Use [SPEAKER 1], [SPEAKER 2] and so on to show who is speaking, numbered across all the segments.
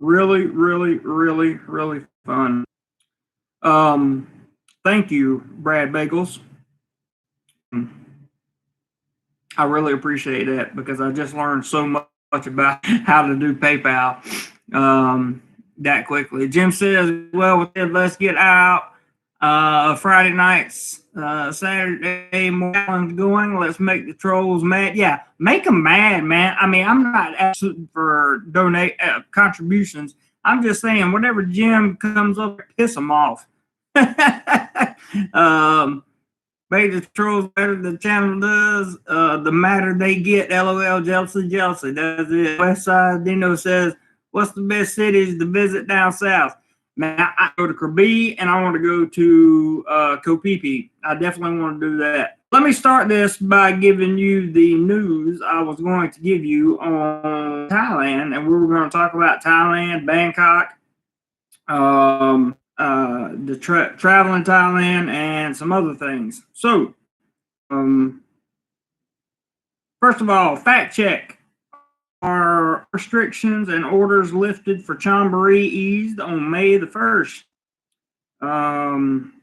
[SPEAKER 1] Really, really, really, really fun. Um, Thank you, Brad Bagels. I really appreciate that because I just learned so much about how to do PayPal that quickly. Jim says, well, let's get out Friday nights, Saturday morning going. Let's make the trolls mad. Yeah, make them mad, man. I mean, I'm not asking for donate contributions. I'm just saying, whatever Jim comes up, piss them off. um, Make the trolls better the channel does, the madder they get. LOL, jealousy, jealousy. That's it. West Side Dino says, what's the best cities to visit down south? Man, I go to Krabi and I want to go to Kopipi. I definitely want to do that. Let me start this by giving you the news I was going to give you on Thailand, and we were going to talk about Thailand, Bangkok, the traveling Thailand, and some other things. So, um, first of all, fact check. Are restrictions and orders lifted for Chonburi eased on May the 1st? Um,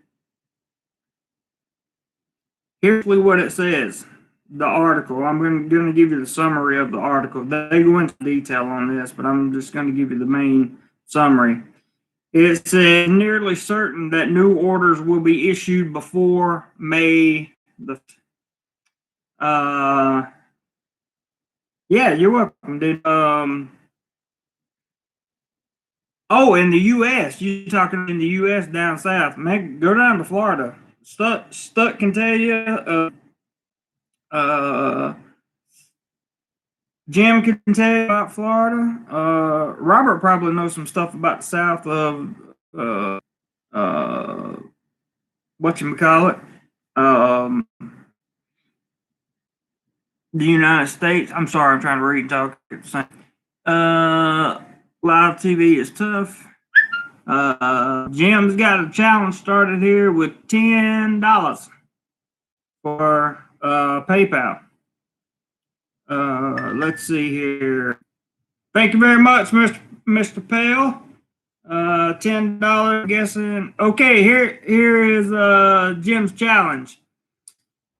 [SPEAKER 1] Here's what it says. The article. I'm going to give you the summary of the article. They go into detail on this, but I'm just going to give you the main summary. It says nearly certain that new orders will be issued before May the. Yeah, you're welcome, dude. Oh, in the U.S., you talking in the U.S. down south? Man, go down to Florida. Stuck can tell you. Uh, Jim can tell you about Florida. Robert probably knows some stuff about the south of uh, whatchamacallit, the United States. I'm sorry, I'm trying to read and talk at the same. Live TV is tough. Jim's got a challenge started here with $10 for PayPal. Let's see here. Thank you very much, Mr. Pale. $10 guessing. Okay, here is Jim's challenge.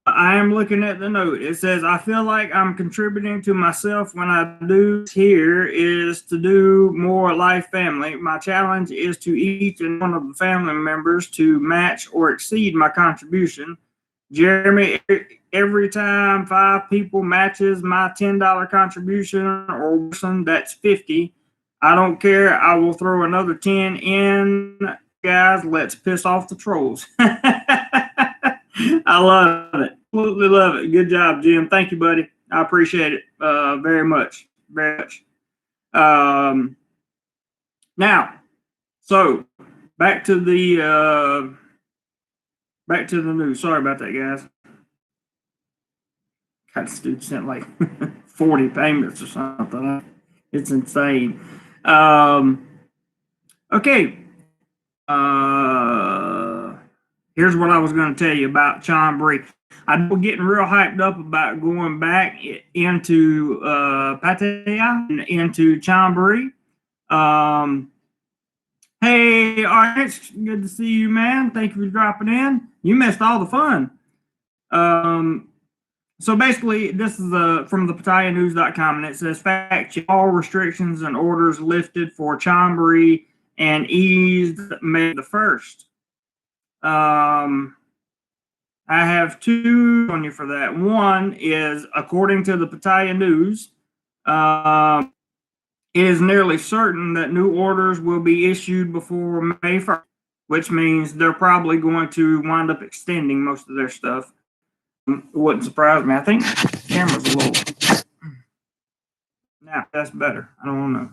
[SPEAKER 1] I am looking at the note. It says, I feel like I'm contributing to myself when I do. Here is to do more life family. My challenge is to each and one of the family members to match or exceed my contribution. Jeremy, every time 5 people matches my $10 contribution or worsen, that's 50. I don't care. I will throw another 10 in. Guys, let's piss off the trolls. I love it. Absolutely love it. Good job, Jim. Thank you, buddy. I appreciate it very much. Very much. Now, so back to the news. Sorry about that, guys. God, this dude sent like 40 payments or something. It's insane. Okay. Here's what I was going to tell you about Chonburi. I'm getting real hyped up about going back into Pattaya and into Chonburi. Hey, Arch, good to see you, man. Thank you for dropping in. You missed all the fun. So basically, this is from the PattayaNews.com, and it says, fact check, all restrictions and orders lifted for Chonburi and eased May the 1st. I have 2 on you for that. One is, according to the Pattaya News, it is nearly certain that new orders will be issued before May 1st, which means they're probably going to wind up extending most of their stuff. It wouldn't surprise me. I think the camera's a little. Now, that's better. I don't know.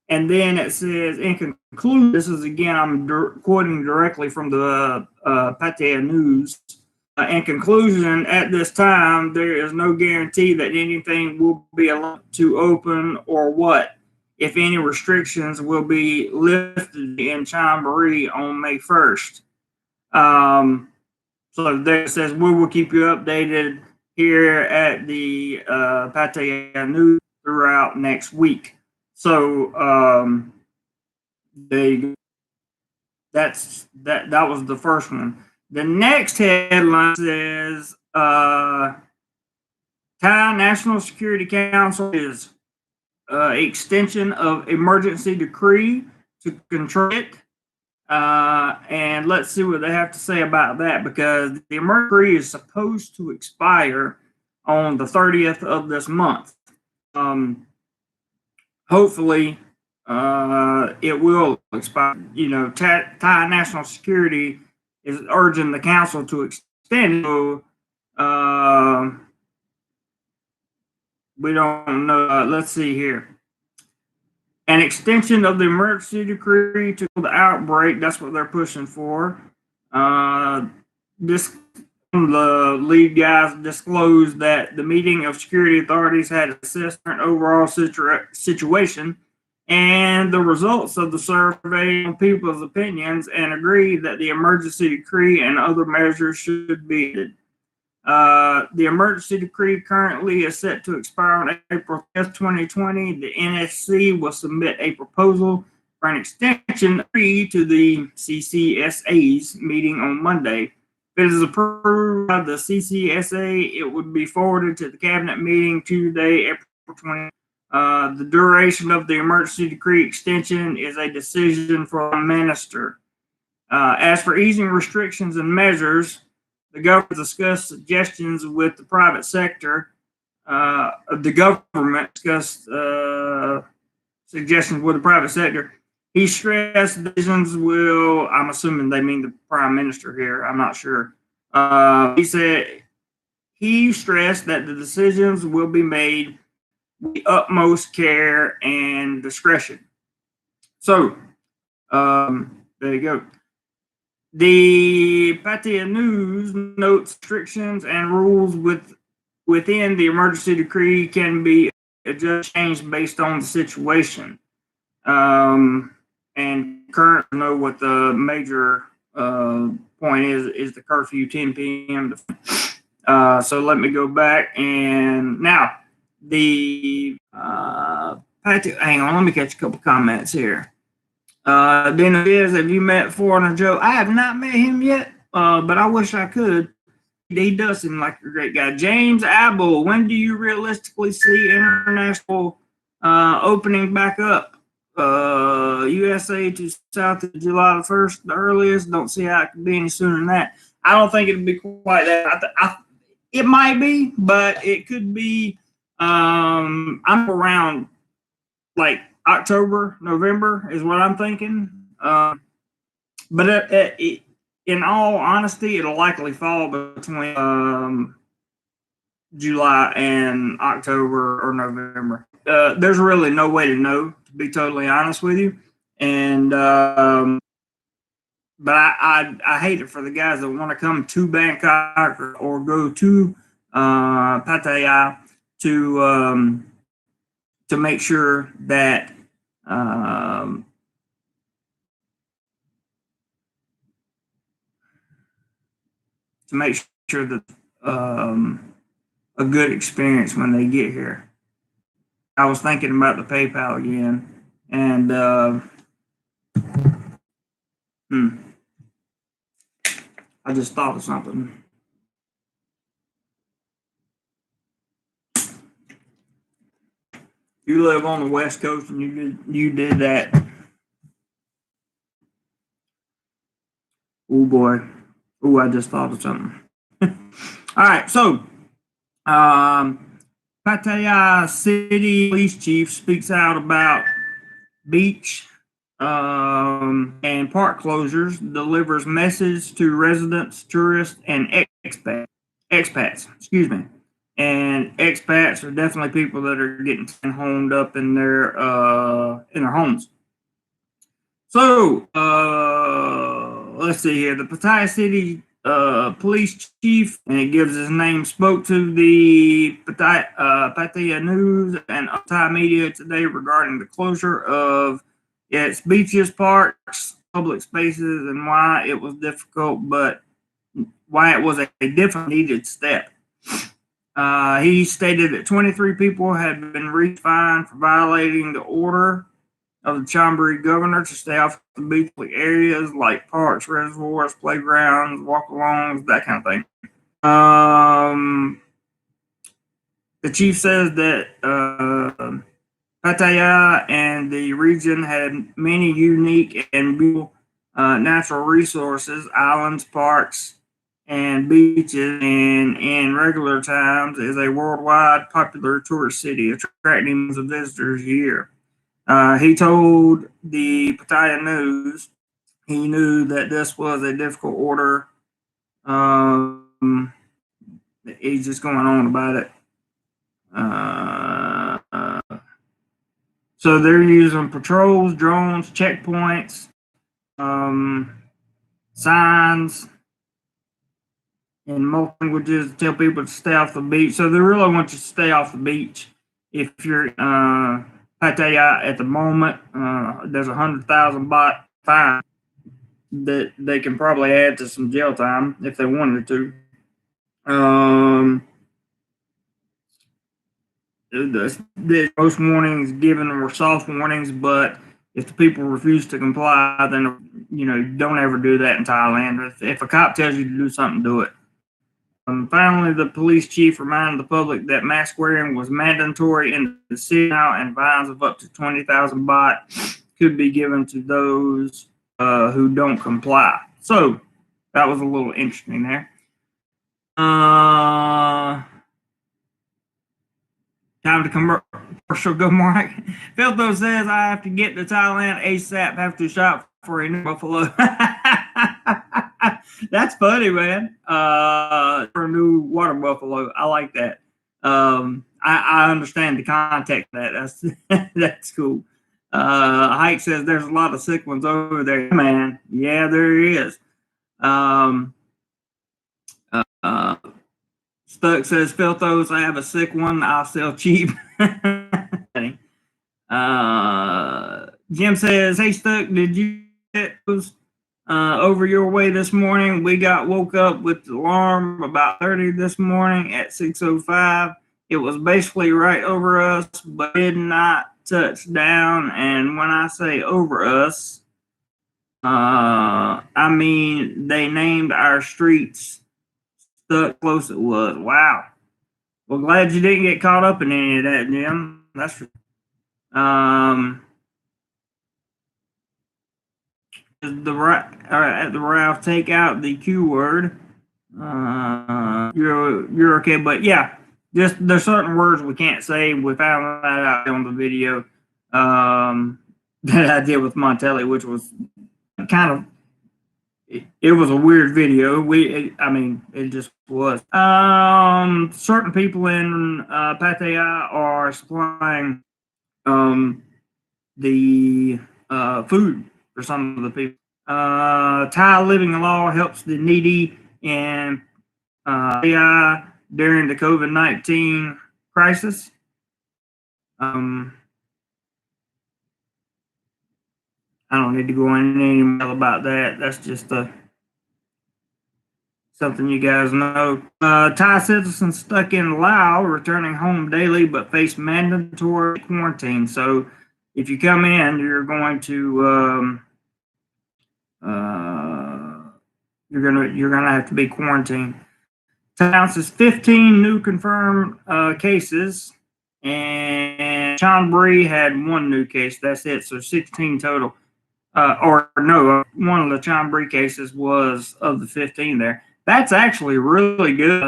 [SPEAKER 1] And then it says, in conclusion, this is again, I'm quoting directly from the Pattaya News. In conclusion, at this time, there is no guarantee that anything will be allowed to open or what, if any restrictions will be lifted in Chonburi on May 1st. So there it says, we will keep you updated here at the Pattaya News throughout next week. So they that was the first one. The next headline says Thai National Security Council is extension of emergency decree to control it. And let's see what they have to say about that, because the emergency decree is supposed to expire on the 30th of this month. Hopefully, it will expire. You know, Thai National Security is urging the council to extend it. So, we don't know. Let's see here. An extension of the emergency decree to the outbreak. That's what they're pushing for. The lead guys disclosed that the meeting of security authorities had assessed an overall situation and the results of the survey on people's opinions, and agreed that the emergency decree and other measures should be added. The emergency decree currently is set to expire on April 5th, 2020. The NSC will submit a proposal for an extension to the CCSA's meeting on Monday. If it is approved by the CCSA, it would be forwarded to the cabinet meeting Tuesday, April 20th. The duration of the emergency decree extension is a decision for the minister. As for easing restrictions and measures, the government discussed suggestions with the private sector. The government discussed suggestions with the private sector. He stressed decisions will, I'm assuming they mean the prime minister here, I'm not sure. He stressed that the decisions will be made with the utmost care and discretion. So, there you go. The Pattaya News notes restrictions and rules within the emergency decree can be adjusted, changed based on the situation. And currently know what the major point is the curfew 10 p.m. So let me go back, and now the hang on, let me catch a couple comments here. Then is, have you met Foreigner Joe? I have not met him yet, but I wish I could. He does seem like a great guy. James Abel, when do you realistically see international opening back up? USA to South of July the 1st, the earliest. Don't see how it could be any sooner than that. I don't think it'd be quite that. It might be, but it could be. I'm around like October, November is what I'm thinking. But in all honesty, it'll likely fall between July and October or November. There's really no way to know, to be totally honest with you. And but I hate it for the guys that want to come to Bangkok or go to Pattaya to make sure that a good experience when they get here. I was thinking about the PayPal again, and I just thought of something. You live on the West Coast, and you did that. Oh boy. Oh, I just thought of something. All right, so Pattaya City Police Chief speaks out about beach and park closures, delivers message to residents, tourists, and expats. Excuse me. And expats are definitely people that are getting homed up in their homes. So let's see here. The Pattaya City police chief, and it gives his name, spoke to the Pattaya News and Thai media today regarding the closure of its beaches, parks, public spaces, and why it was difficult, but why it was a different needed step. He stated that 23 people had been fined for violating the order of the Chonburi governor to stay off the beach areas like parks, reservoirs, playgrounds, walk-alongs, that kind of thing. The chief says that Pattaya and the region had many unique and beautiful natural resources, islands, parks, and beaches, and in regular times is a worldwide popular tourist city, attracting millions of visitors a year. He told the Pattaya News he knew that this was a difficult order. He's just going on about it. So they're using patrols, drones, checkpoints, signs in multiple languages to tell people to stay off the beach. So they really want you to stay off the beach. If you're Pattaya at the moment, there's 100,000 baht fine that they can probably add to some jail time if they wanted to. The most warnings given were soft warnings, but if the people refuse to comply, then don't ever do that in Thailand. If a cop tells you to do something, do it. Finally, the police chief reminded the public that mask wearing was mandatory in the city now, and fines of up to 20,000 baht could be given to those who don't comply. So that was a little interesting there. Time to commercial. Good morning. Philto says I have to get to Thailand ASAP. Have to shop for a new buffalo. That's funny, man. For a new water buffalo, I like that. I understand the context of that. That's cool. Hike says there's a lot of sick ones over there, man. Yeah, there is. Stuck says, Philthos, I have a sick one. I'll sell cheap. Jim says, hey, Stuck, did you get those over your way this morning? We got woke up with the alarm about 30 this morning at 6:05. It was basically right over us, but did not touch down. And when I say over us, I mean they named our streets. Stuck close it was. Wow. Well, glad you didn't get caught up in any of that, Jim. That's for at the Ralph, take out the Q word. You're okay, but yeah, just there's certain words we can't say. We found that out on the video that I did with Montelli, which was kind of it was a weird video. It just was. Certain people in Pattaya are supplying the food for some of the people. Thai living law helps the needy in Pattaya during the COVID-19 crisis. I don't need to go into any more about that. That's just something you guys know. Thai citizens stuck in Laos returning home daily but face mandatory quarantine. So if you come in, you're going to you're gonna have to be quarantined. Announces 15 new confirmed cases, and Chonburi had 1 new case. That's it. So 16 total. One of the Chonburi cases was of the 15 there. That's actually really good.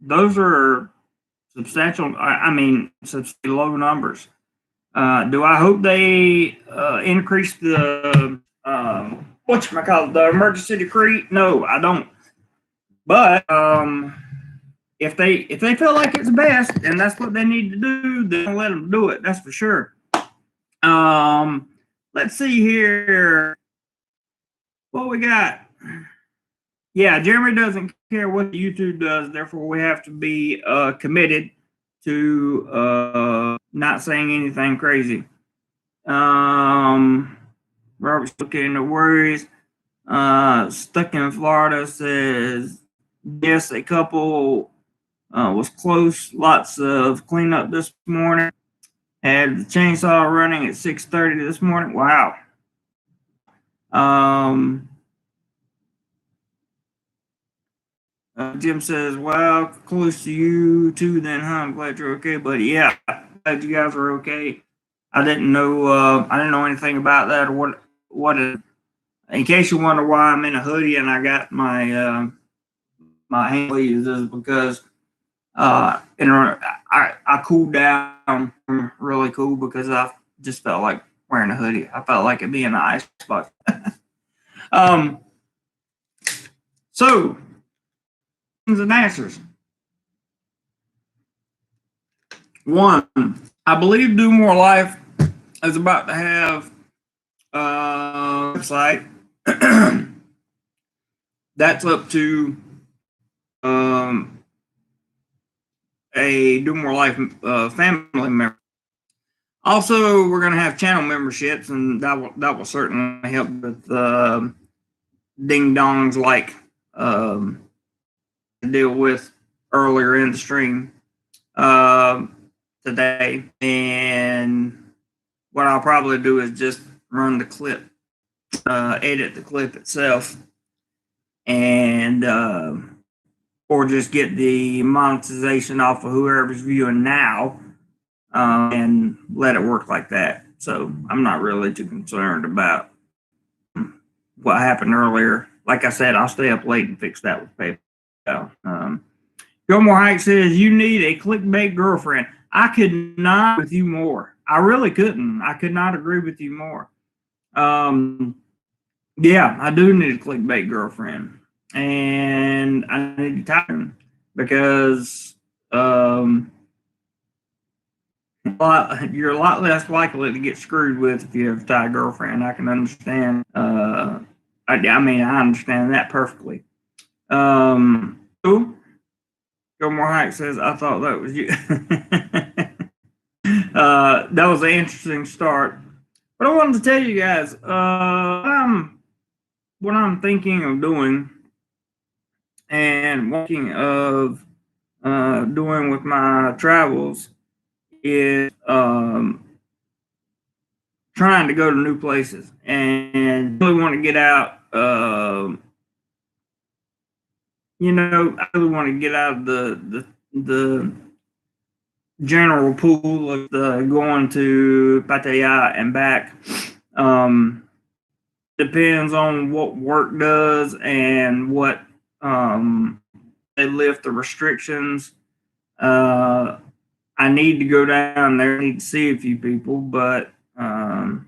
[SPEAKER 1] Those are substantial. Substantially low numbers. Do I hope they increase the the emergency decree? No, I don't. But if they feel like it's best and that's what they need to do, then let them do it. That's for sure. Let's see here. What we got? Yeah, Jeremy doesn't care what YouTube does. Therefore, we have to be committed to not saying anything crazy. Robert's looking into worries. Stuck in Florida says, yes, a couple Was close. Lots of cleanup this morning. Had the chainsaw running at 6:30 this morning. Wow. Jim says, "Wow, close to you too. Then, huh? I'm glad you're okay, buddy. Yeah, glad you guys are okay. I didn't know. I didn't know anything about that or what. In case you wonder why I'm in a hoodie and I got my hand sleeves, is because I cooled down really cool because I just felt like wearing a hoodie. I felt like it being an ice box. So, and answers. One, I believe DoMoreLife is about to have a website that's up to a DoMoreLife family member. Also, we're going to have channel memberships, and that will certainly help with ding dongs like deal with earlier in the stream today. And what I'll probably do is just run the clip, edit the clip itself, and or just get the monetization off of whoever's viewing now, and let it work like that. So I'm not really too concerned about what happened earlier. Like I said, I'll stay up late and fix that with PayPal. Gilmore Hike says, you need a clickbait girlfriend. I could not with you more. I really couldn't. I could not agree with you more. Yeah, I do need a clickbait girlfriend. And I need to time because you're a lot less likely to get screwed with if you have a Thai girlfriend. I can understand. I mean, I understand that perfectly. Gilmore Hike says, I thought that was you. That was an interesting start. But I wanted to tell you guys what I'm thinking of doing and thinking of doing with my travels is trying to go to new places and really want to get out. I really want to get out of the general pool of going to Pattaya and back. Depends on what work does and what they lift the restrictions. I need to go down there. I need to see a few people, but I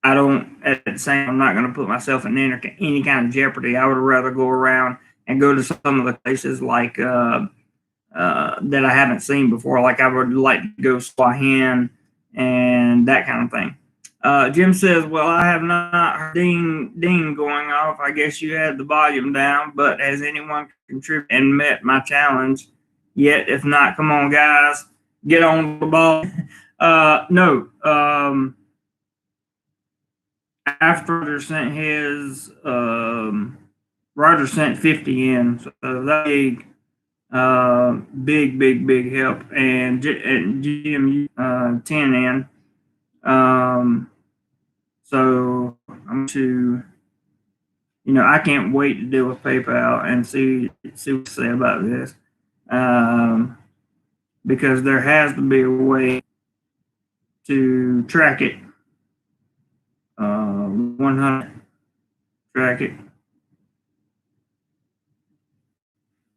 [SPEAKER 1] don't. At the same, I'm not going to put myself in any kind of jeopardy. I would rather go around and go to some of the places like that I haven't seen before. Like I would like to go Swahin and that kind of thing. Jim says, well, I have not heard ding ding going off. I guess you had the volume down, but has anyone contributed and met my challenge yet? If not, come on, guys, get on the ball. No. After Roger sent his, Roger sent 50 in, so that big help, and Jim 10 in. So I'm to, I can't wait to deal with PayPal and see what they say about this, because there has to be a way to track it. 100 track it.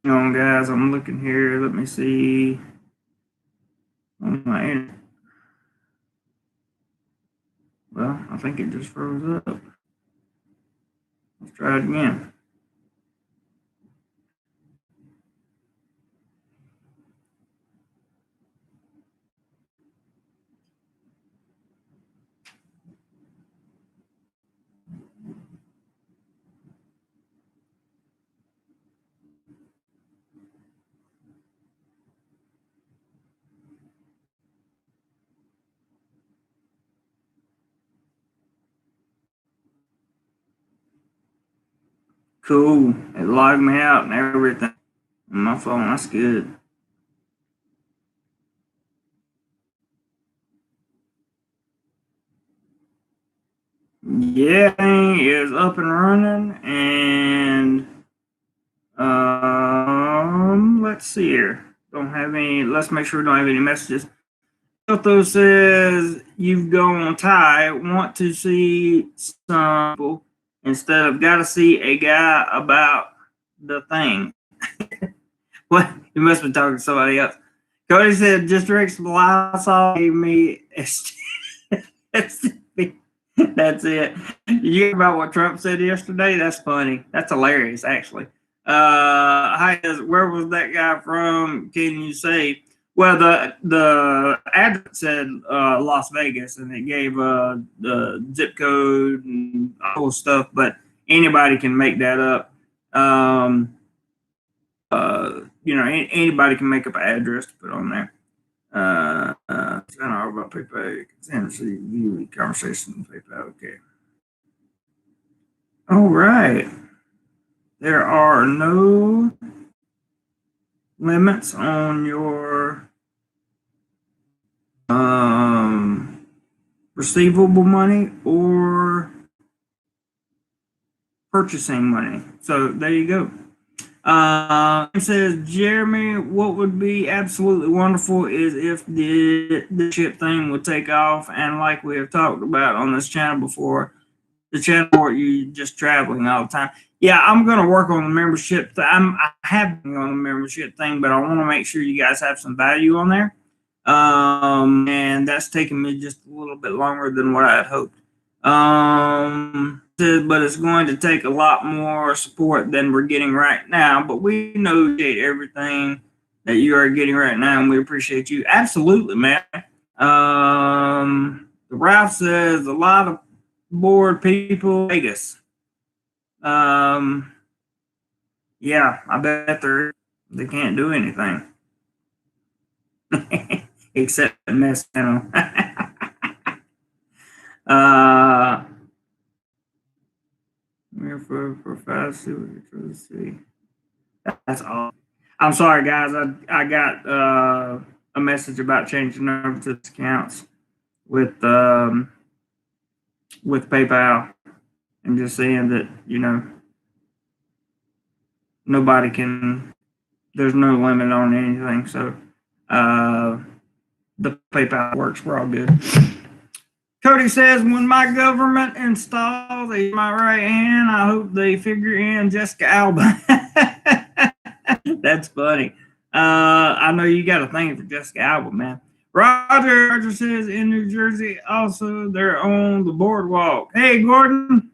[SPEAKER 1] Hang on, guys, I'm looking here. Let me see on my internet. Well, I think it just froze up. Let's try it again. Cool. It logged me out and everything on my phone. That's good. Yeah, thing is up and running, and let's see here. Don't have any. Let's make sure we don't have any messages. Otho says you've gone Thai. Want to see some people instead of got to see a guy about the thing. What? You must have been talking to somebody else. Cody said just drink some Lysol. Gave me. That's it. You hear about what Trump said yesterday? That's funny. That's hilarious, actually. Hi, where was that guy from? Can you say? Well, the address said Las Vegas, and it gave the zip code and all stuff. But anybody can make that up. Anybody can make up an address to put on there. I don't know about PayPal. Tennessee view conversation with PayPal. Okay. All right. There are no limits on your receivable money or purchasing money. So there you go. It says, Jeremy, what would be absolutely wonderful is if the ship thing would take off, and like we have talked about on this channel before, the channel where you just traveling all the time. Yeah, I'm going to work on the membership. I have been on the membership thing, but I want to make sure you guys have some value on there. And that's taken me just a little bit longer than what I had hoped. But it's going to take a lot more support than we're getting right now. But we know everything that you are getting right now, and we appreciate you. Absolutely, man. Ralph says a lot of bored people in Vegas. Yeah, I bet they can't do anything except mess. For 5 see. That's all. I'm sorry, guys. I got a message about changing over to the accounts with PayPal, and just saying that nobody can. There's no limit on anything, so the PayPal works. We're all good. Cody says, when my government installs my right hand, I hope they figure in Jessica Alba. That's funny. I know you got a thing for Jessica Alba, man. Roger says in New Jersey, also they're on the boardwalk. Hey, Gordon,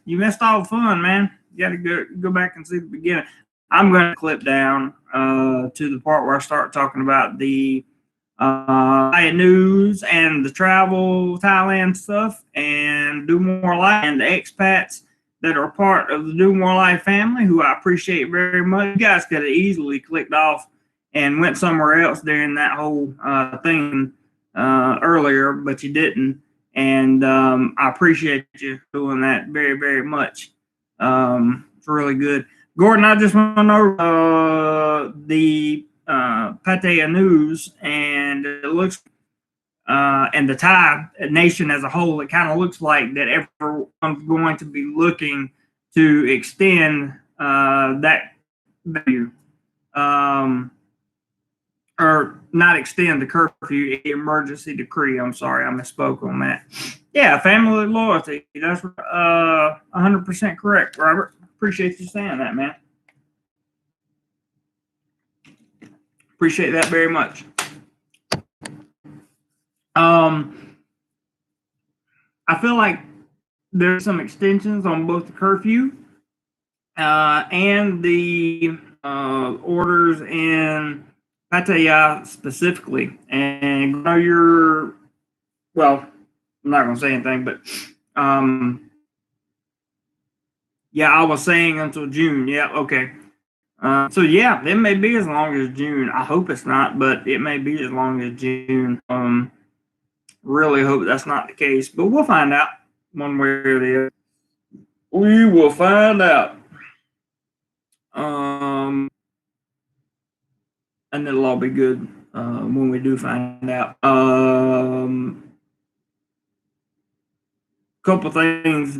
[SPEAKER 1] you missed all the fun, man. You got to go back and see the beginning. I'm going to clip down to the part where I start talking about the news and the travel Thailand stuff, and DoMoreLife and the expats that are part of the DoMoreLife family, who I appreciate very much. You guys could have easily clicked off and went somewhere else during that whole thing earlier, but you didn't. And I appreciate you doing that very, very much. It's really good. Gordon, I just want to know the Pattaya news, and it looks and the Thai nation as a whole, it kind of looks like that everyone's going to be looking to extend that value, or not extend the curfew, emergency decree. I'm sorry, I misspoke on that. Yeah, family loyalty. That's 100% correct, Robert. Appreciate you saying that, man. Appreciate that very much. I feel like there's some extensions on both the curfew and the orders in Pattaya specifically. And well, I'm not going to say anything, but yeah, I was saying until June. Yeah, okay. So yeah, it may be as long as June. I hope it's not, but it may be as long as June. Really hope that's not the case, but we'll find out one way or the other. We will find out. And it'll all be good when we do find out. couple things.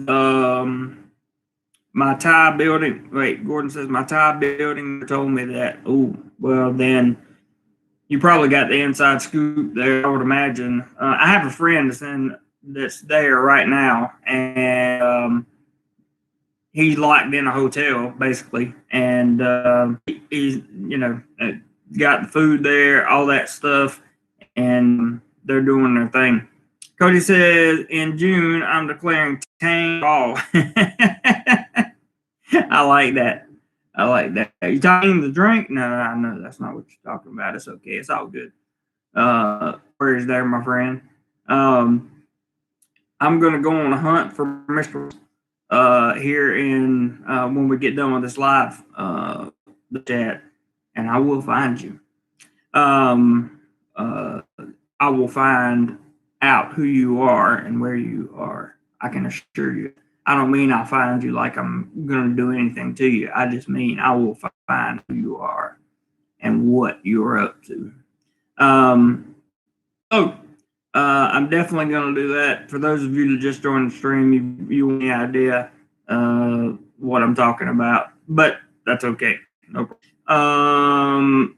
[SPEAKER 1] My Thai building. Wait, Gordon says my Thai building told me that. Oh, well then you probably got the inside scoop there. I would imagine. I have a friend that's there right now, and he's locked in a hotel basically, and he's got the food there, all that stuff, and they're doing their thing. Cody says in June I'm declaring tang ball. I like that. I like that. You talking the drink? No, no, that's not what you're talking about. It's okay. It's all good. Where is there, my friend? I'm gonna go on a hunt for Mr. Here in when we get done with this live the chat, and I will find you. I will find out who you are and where you are. I can assure you. I don't mean I'll find you like I'm going to do anything to you. I just mean I will find who you are and what you're up to. I'm definitely going to do that. For those of you that just joined the stream, you have any idea what I'm talking about, but that's okay. No problem.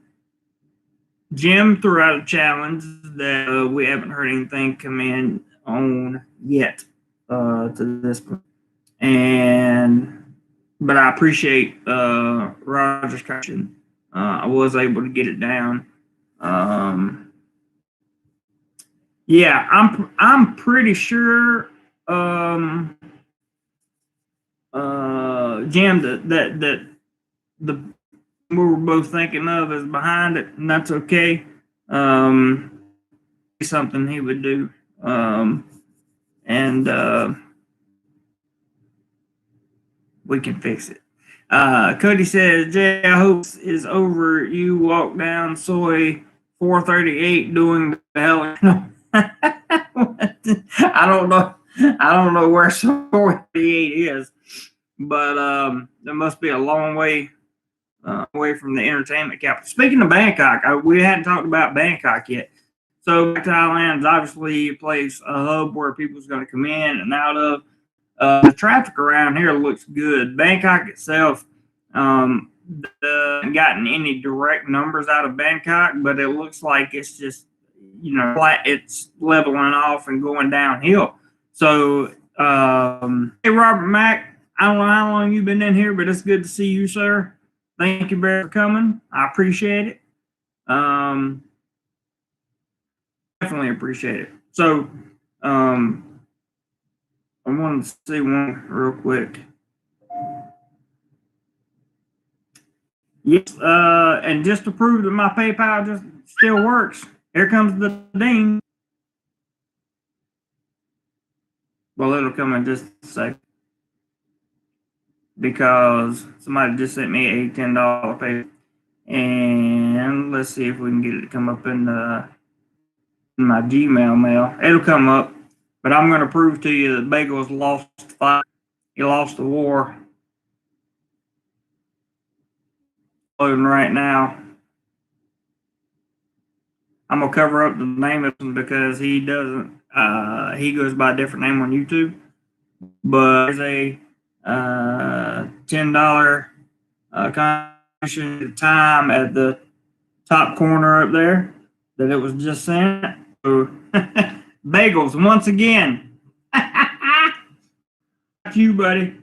[SPEAKER 1] Jim threw out a challenge that we haven't heard anything come in on yet to this point. But I appreciate Roger's question. I was able to get it down. Yeah, I'm pretty sure, Jim, that the we were both thinking of is behind it, and that's okay. Something he would do, and we can fix it. Cody says, Jay, I hope is over. You walk down Soy 438 doing the hell. I don't know. I don't know where Soy 438 is, but there must be a long way away from the entertainment capital. Speaking of Bangkok, we hadn't talked about Bangkok yet. So Thailand is obviously a place, a hub where people's going to come in and out of. The traffic around here looks good. Bangkok itself, haven't gotten any direct numbers out of Bangkok, but it looks like it's just, flat. It's leveling off and going downhill. So, hey, Robert Mack, I don't know how long you've been in here, but it's good to see you, sir. Thank you very much for coming. I appreciate it. Definitely appreciate it. So, I wanted to see one real quick. Yes, and just to prove that my PayPal just still works, here comes the ding. Well, it'll come in just a second because somebody just sent me a $10 pay, and let's see if we can get it to come up in my Gmail mail. It'll come up. But I'm going to prove to you that Bagel's lost the fight. He lost the war. Loading right now. I'm going to cover up the name of him because he doesn't, he goes by a different name on YouTube. But there's a $10 contribution time at the top corner up there that it was just sent. So, Bagels, once again. You, buddy.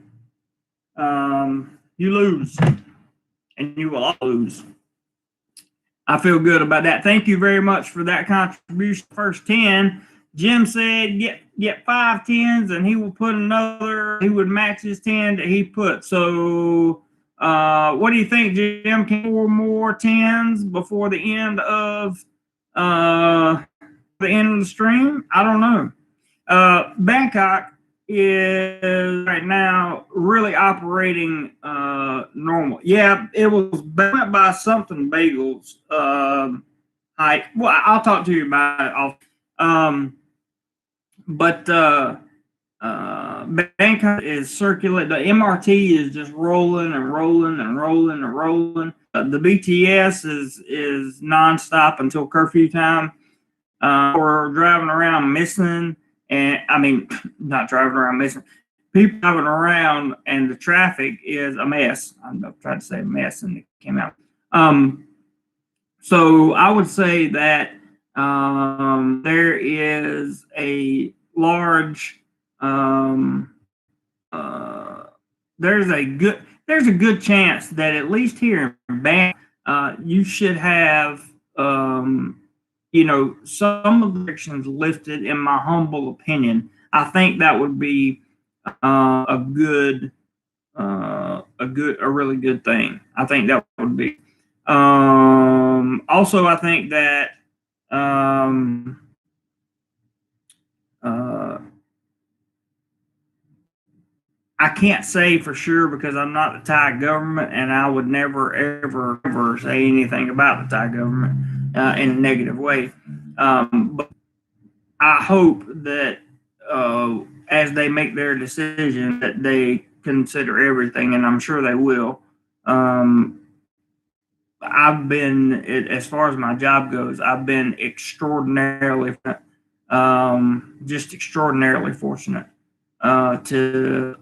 [SPEAKER 1] You lose. And you will all lose. I feel good about that. Thank you very much for that contribution. First 10. Jim said get 5 10s and he will put another, he would match his 10 that he put. So what do you think, Jim? Can 4 more 10s before the end of the stream? I don't know. Bangkok is right now really operating normal. Yeah, it was went by something Bagels height. Well, I'll talk to you about it. But Bangkok is circulating. The MRT is just rolling and rolling and rolling and rolling. The BTS is nonstop until curfew time. We're driving around missing and I mean, not driving around missing. People driving around, and the traffic is a mess. I'm trying to say mess, and it came out. So I would say that there is a large uh, there's a good chance that at least here in Bangkok, you should have some of the restrictions lifted. In my humble opinion, I think that would be a really good thing. I think that would be. Also, I think that um, uh, I can't say for sure because I'm not the Thai government, and I would never, ever, ever say anything about the Thai government in a negative way. But I hope that as they make their decision, that they consider everything, and I'm sure they will. I've been, as far as my job goes, I've been just extraordinarily fortunate to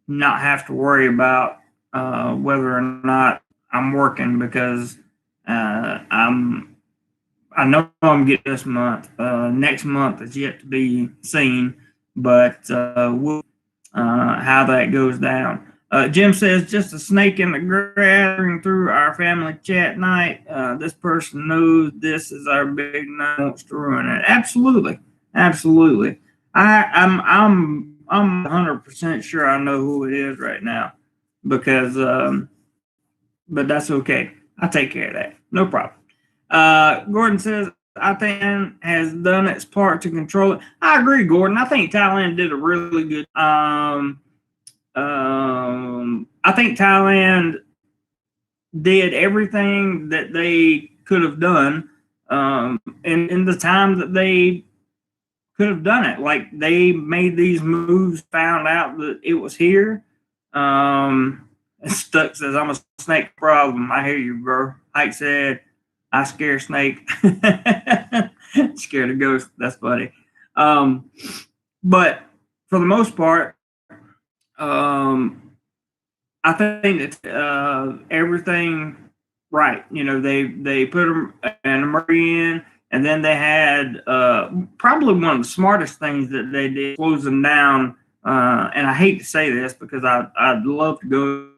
[SPEAKER 1] not have to worry about whether or not I'm working because I know I'm getting this month. Next month is yet to be seen, but how that goes down. Jim says, just a snake in the grass through our family chat night. This person knows this is our big night, wants to ruin it. Absolutely, absolutely. I'm 100% sure I know who it is right now, because but that's okay. I'll take care of that. No problem. Gordon says, I think Thailand has done its part to control it. I agree, Gordon. I think Thailand did a really good. I think Thailand did everything that they could have done in the time that they could have done it. Like, they made these moves, found out that it was here. Stuck says, I'm a snake problem. I hear you, bro. Ike said, I scare snake. Scared of ghost. That's funny. But for the most part, I think that everything right. They put an emergency in, and then they had probably one of the smartest things that they did, closing down. And I hate to say this because I'd love to go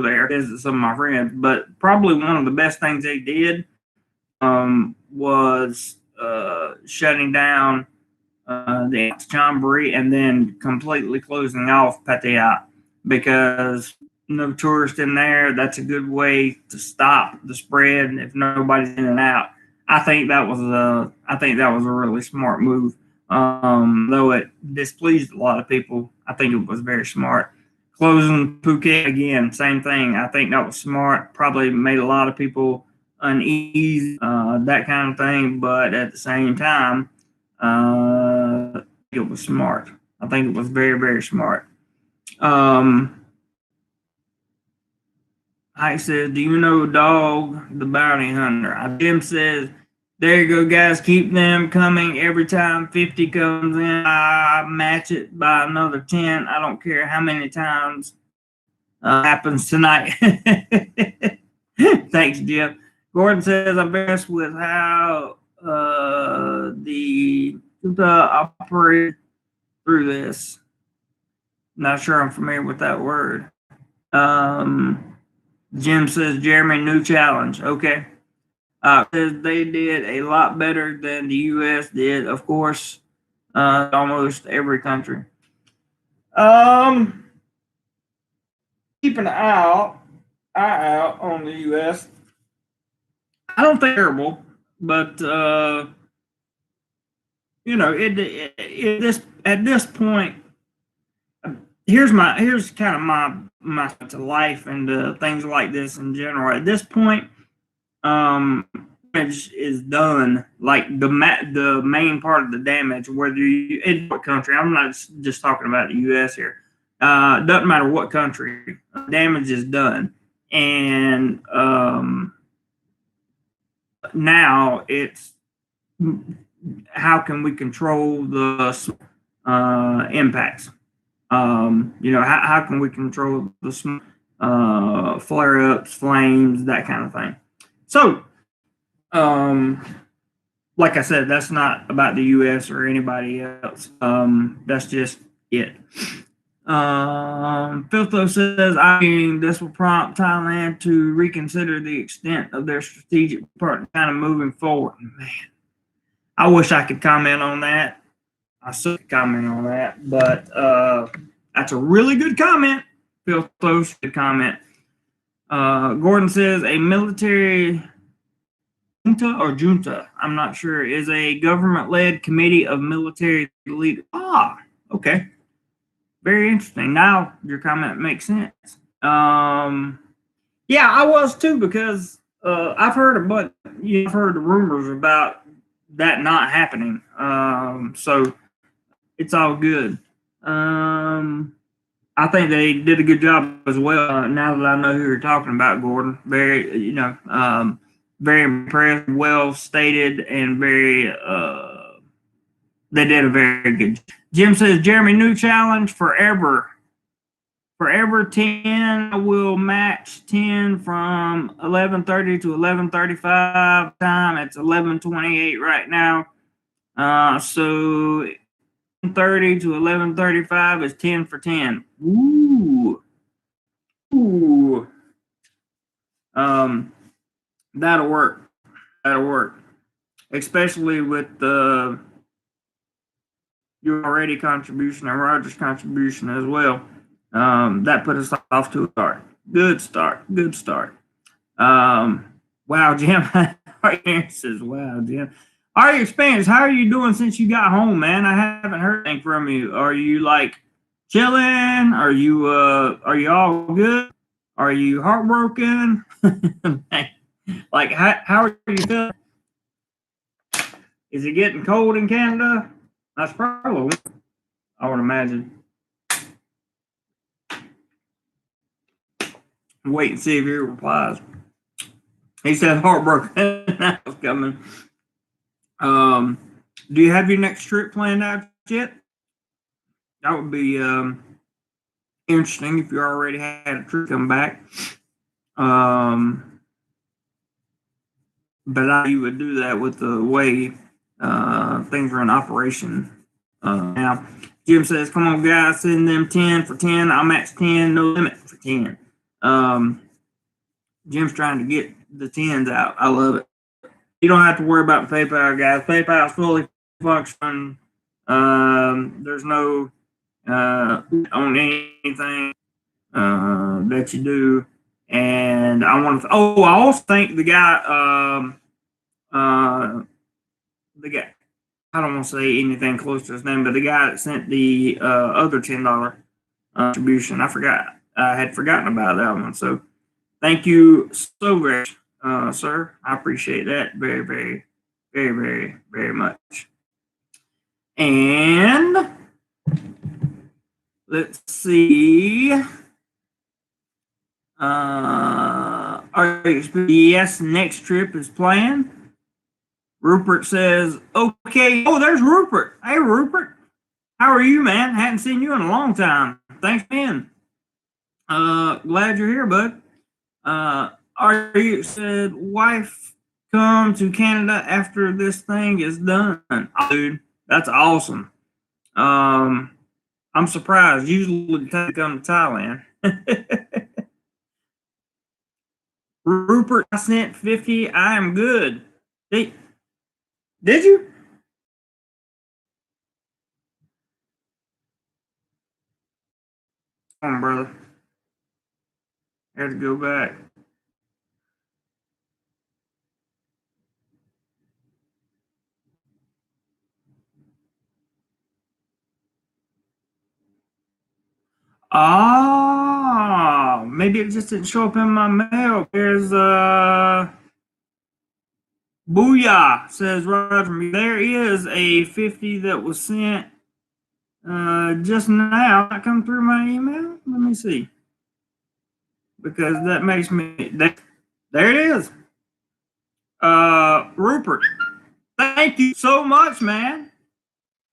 [SPEAKER 1] there, visit some of my friends, but probably one of the best things they did was shutting down the Jamboree and then completely closing off Pattaya, because no tourists in there. That's a good way to stop the spread if nobody's in and out. I think that was a really smart move. Though it displeased a lot of people, I think it was very smart. Closing Phuket again, same thing. I think that was smart. Probably made a lot of people uneasy, that kind of thing. But at the same time, it was smart. I think it was very, very smart. Ike says, do you know Dog the Bounty Hunter? Jim says, there you go, guys. Keep them coming. Every time 50 comes in, I match it by another 10. I don't care how many times happens tonight. Thanks, Jim. Gordon says, I'm impressed with how the operate through this. Not sure I'm familiar with that word. Jim says, Jeremy, new challenge. Okay. Says they did a lot better than the U.S. did, of course, almost every country. Keep an eye out on the U.S. I don't think terrible, but at this point, here's kind of my to life and things like this in general. At this point, damage is done. Like the main part of the damage, whether you in what country. I'm not just talking about the U.S. here. Doesn't matter what country, damage is done, and now it's how can we control the impacts? How can we control the smoke, flare-ups, flames, that kind of thing? So, like I said, that's not about the U.S. or anybody else. That's just it. Filtho says, I mean, this will prompt Thailand to reconsider the extent of their strategic partner kind of moving forward. Man, I wish I could comment on that. I should comment on that, but that's a really good comment. Filtho's good comment. Gordon says, a military junta, I'm not sure, is a government-led committee of military leaders. Okay. Very interesting. Now your comment makes sense. Yeah, I was too, because I've heard I've heard the rumors about that not happening. So it's all good. I think they did a good job as well. Now that I know who you're talking about, Gordon, very very impressed, well stated, and very they did a very good job. Jim says, Jeremy, new challenge forever. Forever 10, I will match 10 from 11:30 to 11:35 time. It's 11:28 right now. So 10:30 to 11:35 is 10 for 10. Ooh. That'll work. That'll work. Especially with the your already contribution and Roger's contribution as well. That put us off to a start. Good start. Good start. Wow, Jim. Says, wow, Jim. Are you Spanish? How are you doing since you got home, man? I haven't heard anything from you. Are you like chilling? Are you all good? Are you heartbroken? Like how are you feeling? Is it getting cold in Canada? That's probably, I would imagine. Wait and see if he replies. He said heartbroken. That was coming. Do you have your next trip planned out yet? That would be interesting if you already had a trip come back. But you would do that with the way things are in operation now. Jim says, come on, guys, send them 10 for 10. I'll match 10, no limit for 10. Jim's trying to get the 10s out. I love it. You don't have to worry about PayPal, guys. PayPal's fully functioning. There's no on anything that you do. And I want to. I also thank the guy. I don't want to say anything close to his name, but the guy that sent the other $10 contribution. I had forgotten about that one. So thank you so very much, sir. I appreciate that very, very, very, very, very much. And let's see. Yes, next trip is planned. Rupert says, okay. Oh, there's Rupert. Hey, Rupert. How are you, man? Hadn't seen you in a long time. Thanks, man. Glad you're here, bud. Said, wife come to Canada after this thing is done. Oh, dude, that's awesome. I'm surprised. Usually they come to Thailand. Rupert, I sent 50. I am good. Did you? Come on, brother. I had to go back. Maybe it just didn't show up in my mail. There's Booyah, says Roger. There is a 50 that was sent just now. That come through my email. Let me see. Because that makes me there it is. Rupert. Thank you so much, man.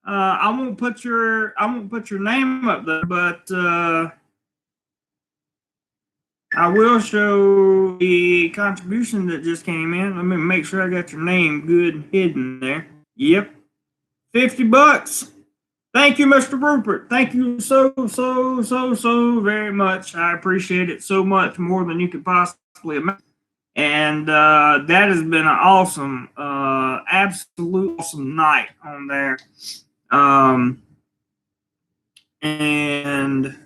[SPEAKER 1] I won't put your name up there, but I will show the contribution that just came in. Let me make sure I got your name good hidden there. Yep, $50. Thank you, Mr. Rupert. Thank you so very much. I appreciate it so much, more than you could possibly imagine. And that has been an awesome, absolute awesome night on there. And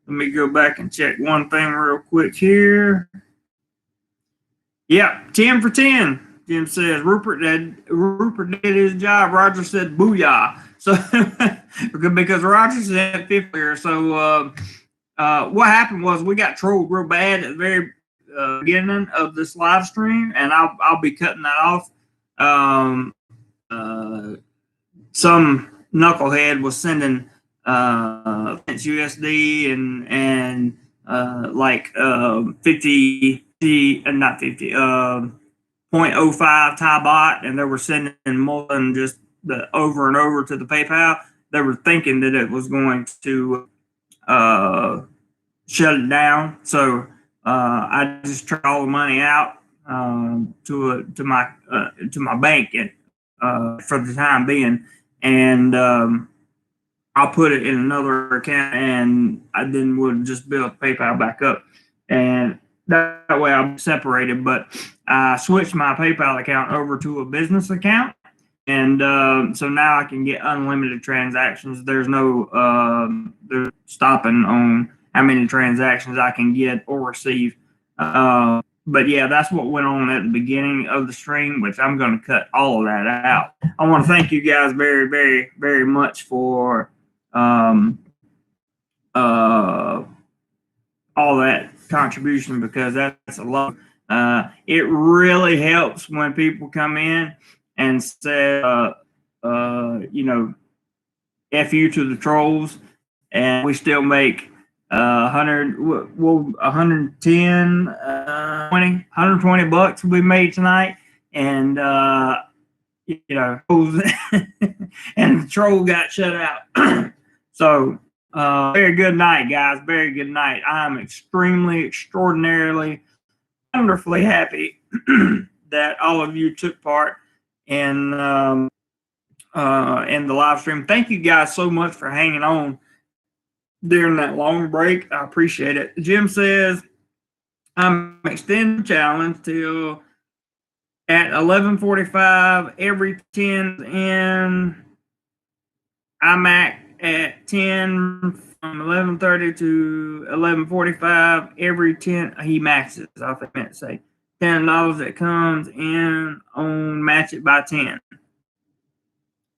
[SPEAKER 1] let me go back and check one thing real quick here. Yeah, 10 for 10. Jim says Rupert did his job. Roger said booyah. So because Roger said 50. So what happened was we got trolled real bad at the very beginning of this live stream, and I'll be cutting that off. Some knucklehead was sending USD and like 50, not 50, 0.05 Thai baht, and they were sending more than just the over and over to the PayPal. They were thinking that it was going to shut it down. So I just turned all the money out to my bank for the time being, and I'll put it in another account, and I then would just build PayPal back up, and that way I'm separated. But I switched my PayPal account over to a business account, and so now I can get unlimited transactions. There's no there's stopping on how many transactions I can get or receive. But yeah, that's what went on at the beginning of the stream, which I'm going to cut all of that out. I want to thank you guys very, very, very much for all that contribution, because that's a lot. It really helps when people come in and say, you know, F you to the trolls, and we still make 110, 120 bucks we made tonight, and you know, and the troll got shut out. So very good night, guys. Very good night. I'm extremely, extraordinarily, wonderfully happy that all of you took part in the live stream. Thank you guys so much for hanging on during that long break. I appreciate it. Jim says, I'm extending the challenge till at 11:45 every 10 in iMac at 10 from 11:30 to 11:45 every 10. He maxes. I think I meant to say $10 that comes in on match it by 10.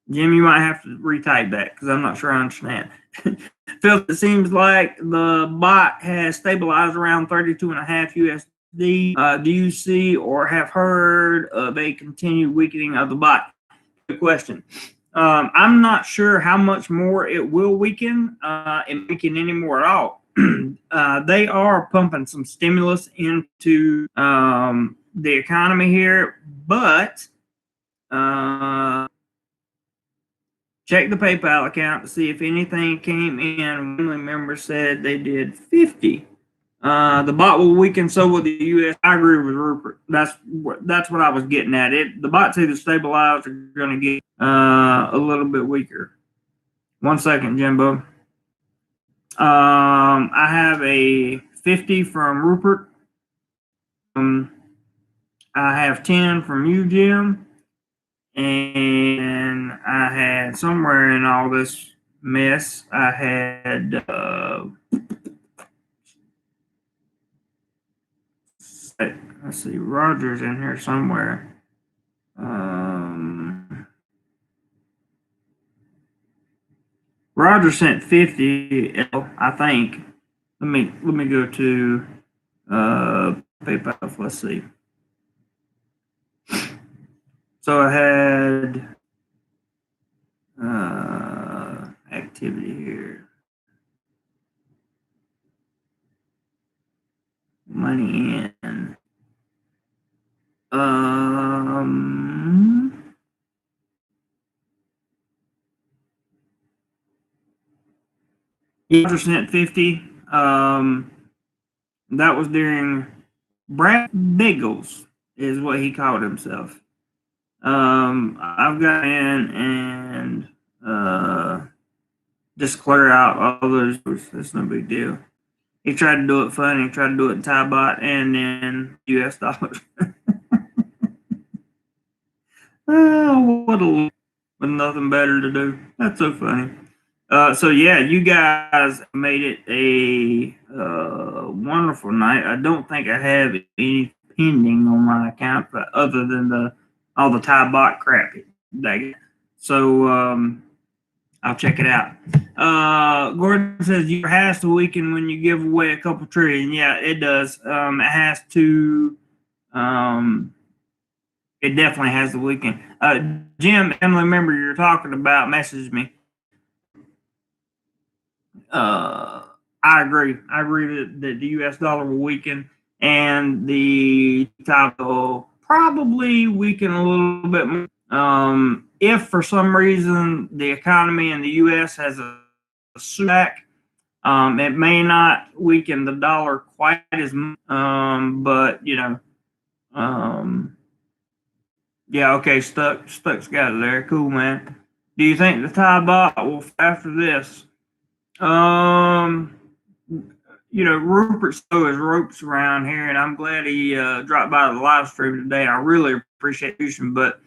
[SPEAKER 1] Jim, you might have to retype that because I'm not sure I understand. Phil, it seems like the bot has stabilized around 32.5 USD. Do you see or have heard of a continued weakening of the bot? Good question. I'm not sure how much more it will weaken, and weaken any more at all. They are pumping some stimulus into the economy here, but check the PayPal account to see if anything came in. One member said they did 50. The bot will weaken, so will the U.S. I agree with Rupert. That's what I was getting at. The bot's either stabilized or going to get a little bit weaker. 1 second, Jimbo. I have a 50 from Rupert. I have 10 from you, Jim. And I had, somewhere in all this mess, I had let's see, Roger's in here somewhere. Roger sent 50, I think. Let me go to PayPal. Let's see. So I had activity here. Money in. Roger sent 50. That was during Brad Biggles, is what he called himself. I've got in and just clear out all those. That's no big deal. He tried to do it funny. He tried to do it in Thai baht and then US dollars. Oh, what a with nothing better to do. That's so funny. So yeah, you guys made it a wonderful night. I don't think I have any pending on my account, but other than all the Thai bot crap. So I'll check it out. Gordon says you has the weekend when you give away a couple trillion. Yeah, it does. It has to. It definitely has the weekend. Jim, Emily, member you're talking about, messaged me. I agree. I agree that the U.S. dollar will weaken and the Thai will probably weaken a little bit more. If for some reason the economy in the U.S. has a back, it may not weaken the dollar quite as much. But yeah, okay, Stuck's got it there. Cool, man. Do you think the Thai baht will after this? Rupert Stowe has ropes around here, and I'm glad he dropped by the live stream today. I really appreciate it, but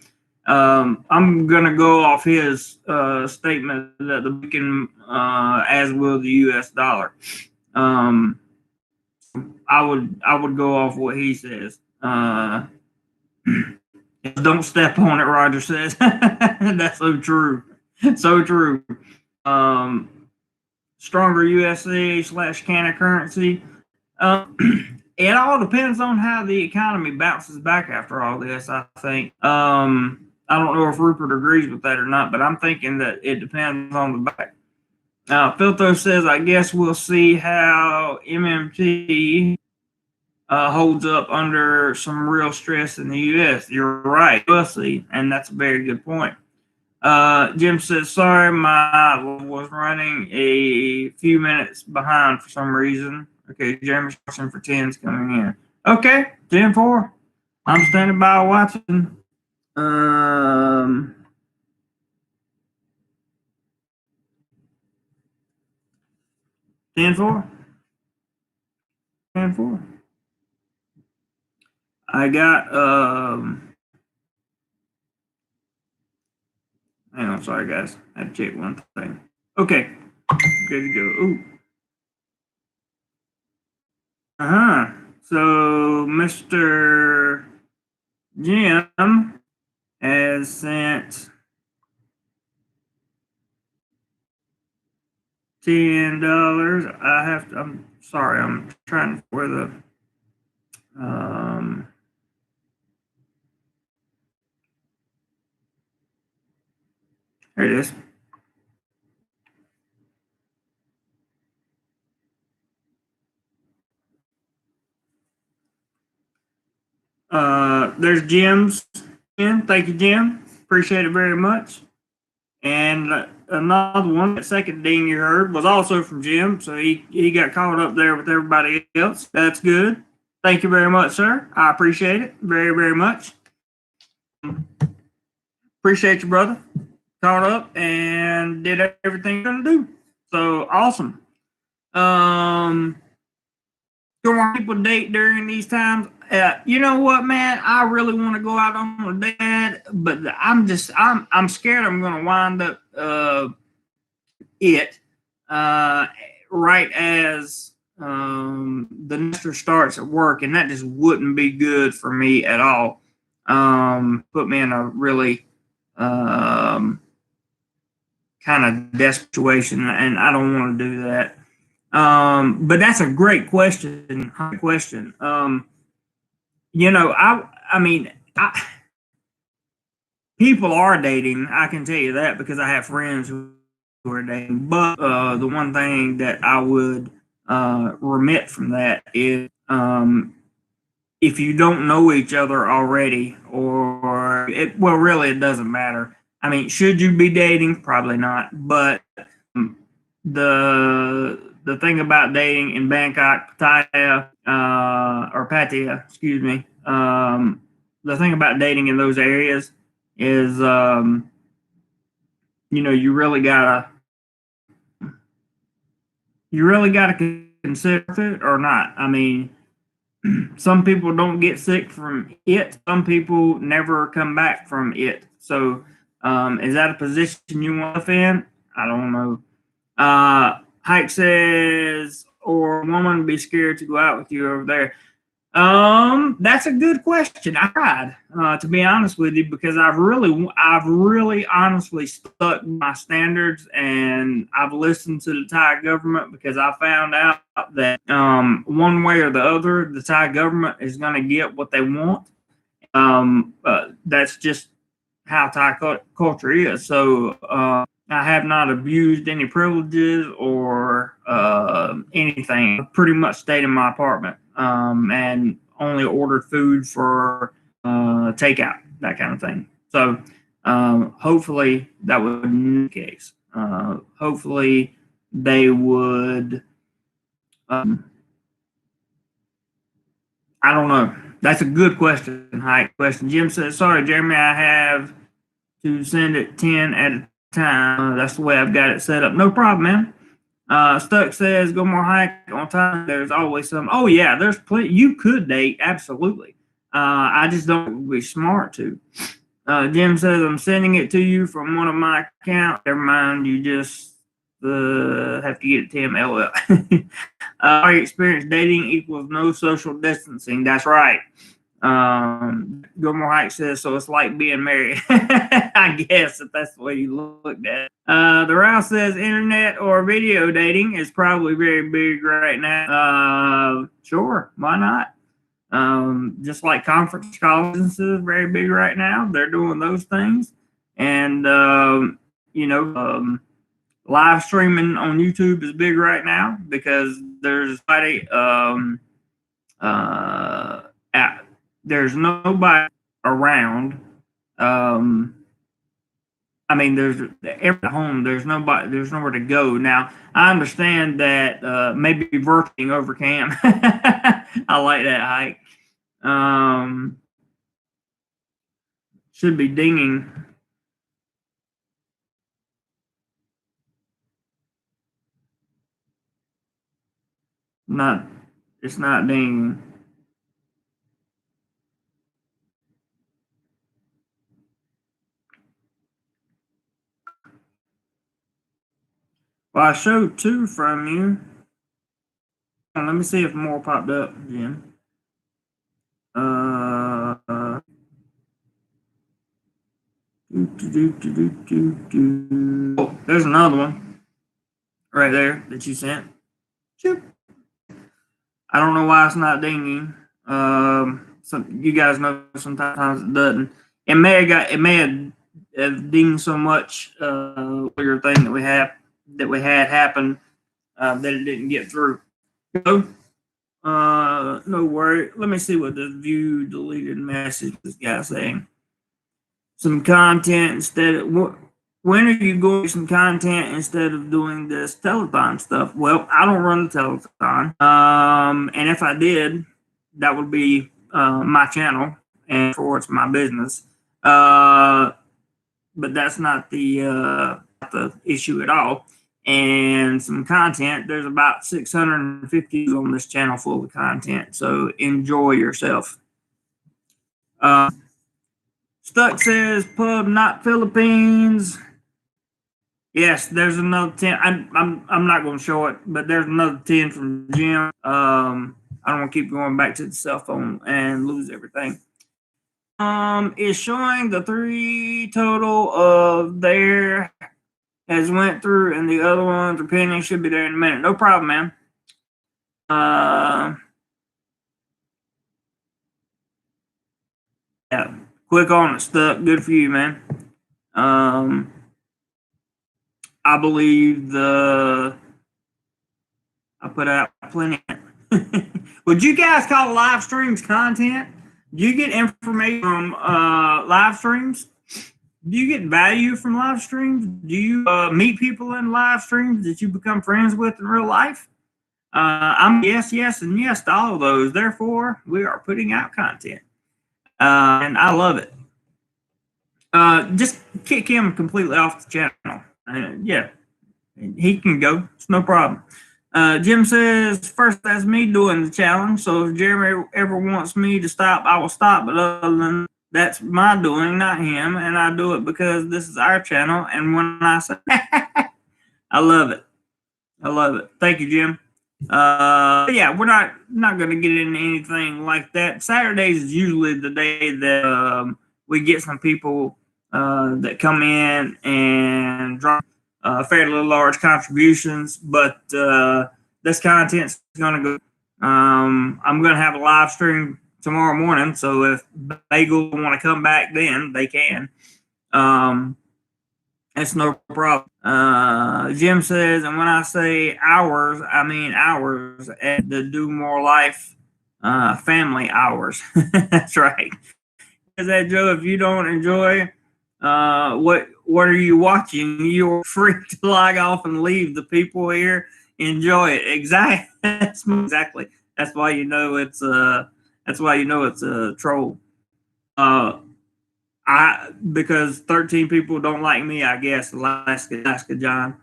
[SPEAKER 1] I'm gonna go off his statement that the weekend, as will the U.S. dollar. I would go off what he says. Don't step on it, Roger says. That's so true. So true. Stronger USD / Canada currency. It all depends on how the economy bounces back after all this, I think. I don't know if Rupert agrees with that or not, but I'm thinking that it depends on the back. Filtho says, I guess we'll see how MMT holds up under some real stress in the U.S. You're right. We'll see, and that's a very good point. Jim says, sorry, my was running a few minutes behind for some reason. Okay, Jeremy's watching for 10's coming in. Okay, 10-4. I'm standing by watching. 10-4. 10-4. I got hang on, sorry guys. I had to check one thing. Okay. Good to go. Ooh. So Mr. Jim has sent $10. I'm sorry, I'm trying to where the here it is. There's Jim's. Thank you, Jim. Appreciate it very much. And another one, that second ding you heard, was also from Jim. So he got caught up there with everybody else. That's good. Thank you very much, sir. I appreciate it very, very much. Appreciate you, brother. Caught up and did everything you're going to do. So awesome. Can people date during these times? You know what, man? I really want to go out on a date, but I'm scared I'm going to wind up right as the semester starts at work, and that just wouldn't be good for me at all. Put me in a really kind of desperate situation, and I don't want to do that. But that's a great question. People are dating. I can tell you that because I have friends who are dating. But the one thing that I would remit from that is if you don't know each other already, really, it doesn't matter. I mean, should you be dating? Probably not. But the thing about dating in Bangkok, Pattaya, or Pattaya, excuse me. The thing about dating in those areas is, you know, you really gotta consider it or not. I mean, some people don't get sick from it. Some people never come back from it. So, is that a position you want to defend? I don't know. Hike says, or a woman be scared to go out with you over there. That's a good question. I tried, to be honest with you, because I've really honestly stuck my standards, and I've listened to the Thai government because I found out that, one way or the other, the Thai government is going to get what they want. That's just how Thai culture is. So, I have not abused any privileges or anything. I pretty much stayed in my apartment, and only ordered food for takeout, that kind of thing. So hopefully that would be the case. Hopefully they would. I don't know. That's a good question. High question. Jim says, "Sorry, Jeremy, I have to send it 10 at a time. That's the way I've got it set up." No problem, man. Stuck says, "Go more hike on time. There's always some." Oh yeah, there's plenty. You could date, absolutely. I just don't be smart to. Jim says, "I'm sending it to you from one of my accounts." Never mind, you just have to get it to him. LL. Our experience dating equals no social distancing. That's right. Gilmore Hike says, "So it's like being married." I guess if that's the way you looked at it. The Rouse says, "Internet or video dating is probably very big right now." Sure, why not? Just like conference calls is very big right now. They're doing those things, and you know, live streaming on YouTube is big right now because there's there's nobody around. I mean, there's every home. There's nobody. There's nowhere to go. Now, I understand that maybe virtually over cam. I like that hike. Should be dinging. Not. It's not dinging. Well, I showed two from you. Let me see if more popped up, Jim. Oh, there's another one right there that you sent. I don't know why it's not dinging. You guys know sometimes it doesn't. It may have dinged so much your thing that we had happen that it didn't get through. So, no worry. Let me see what the view deleted message this guy saying. Some content instead of when are you going to some content instead of doing this telethon stuff? Well, I don't run the telethon. And if I did, that would be my channel, and for it's my business. But that's not the issue at all. And some content, there's about 650 on this channel full of content. So enjoy yourself. Stuck says pub, not Philippines. Yes, there's another 10. I'm not going to show it, but there's another 10 from Jim. I don't want to keep going back to the cell phone and lose everything. Is showing the 3 total of there has went through, and the other ones are pending. Should be there in a minute. No problem, man. Yeah, quick on it, Stuck. Good for you, man. I believe I put out plenty. Would you guys call live streams content? Do you get information from live streams? do you get value from live streams? Do you meet people in live streams that you become friends with in real life? I'm yes, yes, and yes to all of those. Therefore, we are putting out content, and I love it. Just kick him completely off the channel. Yeah, he can go. It's no problem. Jim says, first, that's me doing the challenge. So if Jeremy ever wants me to stop, I will stop. But other than that's my doing, not him. And I do it because this is our channel. And when I say, I love it. I love it. Thank you, Jim. Yeah, we're not going to get into anything like that. Saturdays is usually the day that we get some people that come in and drop fairly large contributions, but this content's going to go. I'm going to have a live stream tomorrow morning, so if Bagel want to come back, then they can. That's no problem. Jim says, and when I say hours, I mean hours at the DoMoreLife family hours. That's right. Is that, Joe? If you don't enjoy what are you watching, you're free to log off and leave. The people here enjoy it. Exactly. Exactly. That's why you know it's a troll. Because 13 people don't like me, I guess. Alaska John.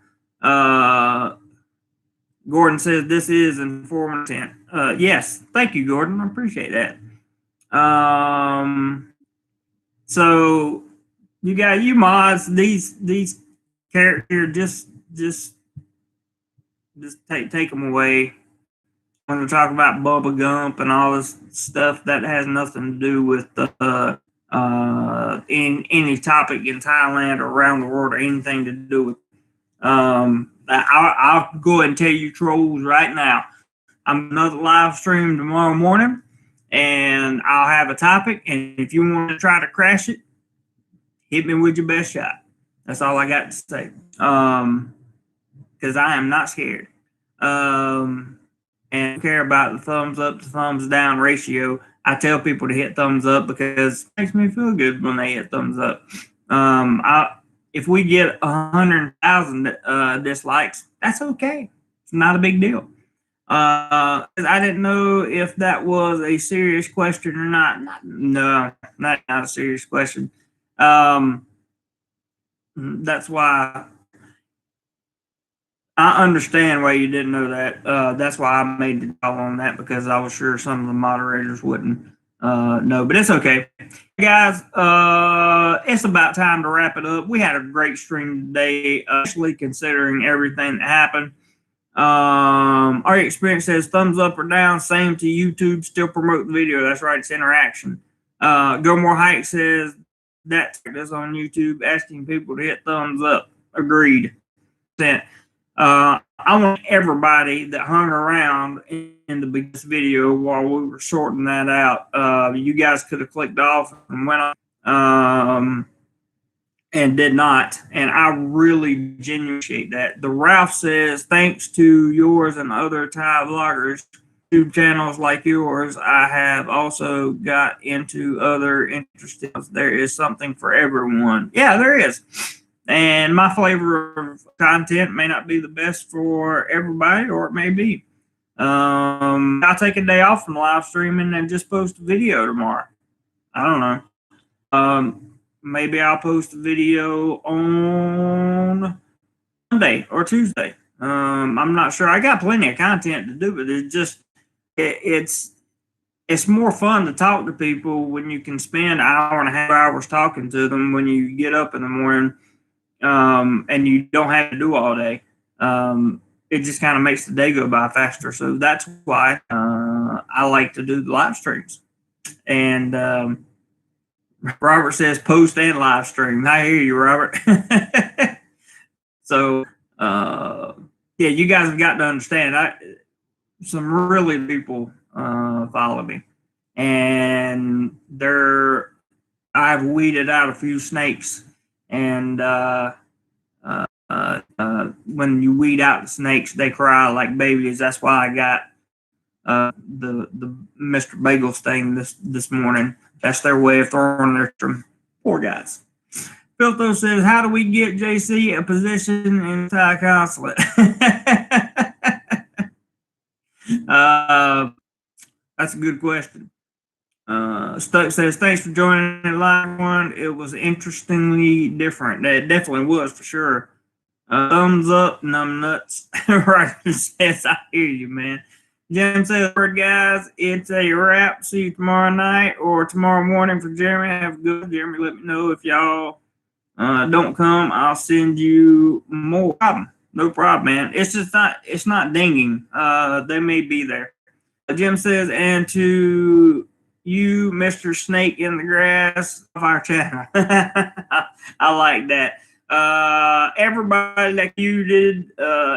[SPEAKER 1] Gordon says this is informative. Yes, thank you, Gordon. I appreciate that. So you got you mods, these characters, just take them away. When we talk about Bubba Gump and all this stuff, that has nothing to do with in any topic in Thailand or around the world or anything to do with. I'll go ahead and tell you, trolls, right now. I'm another live stream tomorrow morning, and I'll have a topic. And if you want to try to crash it, hit me with your best shot. That's all I got to say. Because I am not scared. And I care about the thumbs up to thumbs down ratio. I tell people to hit thumbs up because it makes me feel good when they hit thumbs up. If we get 100,000 dislikes, that's okay. It's not a big deal. I didn't know if that was a serious question or not. No, not a serious question. That's why I understand why you didn't know that. That's why I made the call on that, because I was sure some of the moderators wouldn't know, but it's okay. Guys, it's about time to wrap it up. We had a great stream today, especially considering everything that happened. Our experience says thumbs up or down, same to YouTube, still promote the video. That's right, it's interaction. Go More Hike says that's on YouTube, asking people to hit thumbs up. Agreed. I want everybody that hung around in the biggest video while we were sorting that out. You guys could have clicked off and went on and did not. And I really genuinely appreciate that. The Ralph says, thanks to yours and other Thai vloggers, YouTube channels like yours, I have also got into other interesting. There is something for everyone. Yeah, there is. And my flavor of content may not be the best for everybody, or it may be. I'll take a day off from live streaming and just post a video tomorrow. I don't know. Maybe I'll post a video on Monday or Tuesday. I'm not sure. I got plenty of content to do, but it's more fun to talk to people when you can spend an hour and a half hours talking to them when you get up in the morning. And you don't have to do all day. It just kind of makes the day go by faster. So that's why I like to do the live streams. And Robert says post and live stream. I hear you, Robert. So yeah, you guys have got to understand. Some really people follow me, and I've weeded out a few snakes. And when you weed out the snakes, they cry like babies. That's why I got the Mr. Bagels thing this morning. That's their way of throwing their poor guys. Filto says, how do we get JC a position in Thai consulate? That's a good question. Stuck says, thanks for joining the live one. It was interestingly different. That definitely was for sure. Thumbs up, numb nuts. Roger says, I hear you, man. Jim says, guys, it's a wrap. See you tomorrow night or tomorrow morning for Jeremy. Have a good one. Jeremy, let me know if y'all don't come. I'll send you more. Problem. No problem, man. It's not dinging. They may be there. Jim says, and to you, Mr. Snake in the Grass of our channel. I like that. Everybody that you did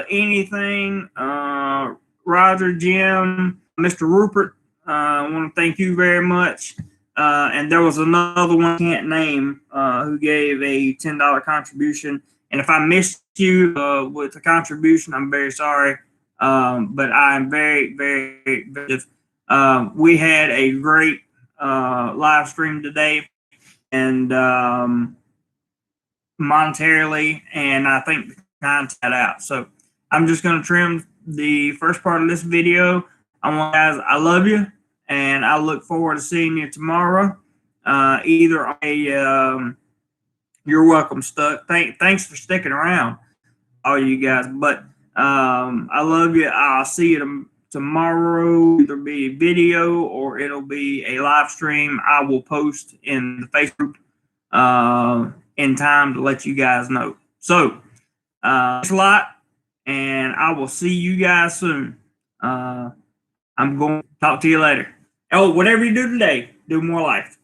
[SPEAKER 1] anything, Roger, Jim, Mr. Rupert, I want to thank you very much. And there was another one I can't name who gave a $10 contribution. And if I missed you with the contribution, I'm very sorry. But I'm very, very, very we had a great live stream today, and monetarily, and I think the content out. So I'm just going to trim the first part of this video. Guys, I love you, and I look forward to seeing you tomorrow. Either you're welcome, Stuck. Thanks for sticking around, all you guys. But I love you. I'll see you tomorrow. Either be a video or it'll be a live stream. I will post in the Facebook in time to let you guys know. So thanks a lot, and I will see you guys soon. I'm going to talk to you later. Oh, whatever you do today, do more life.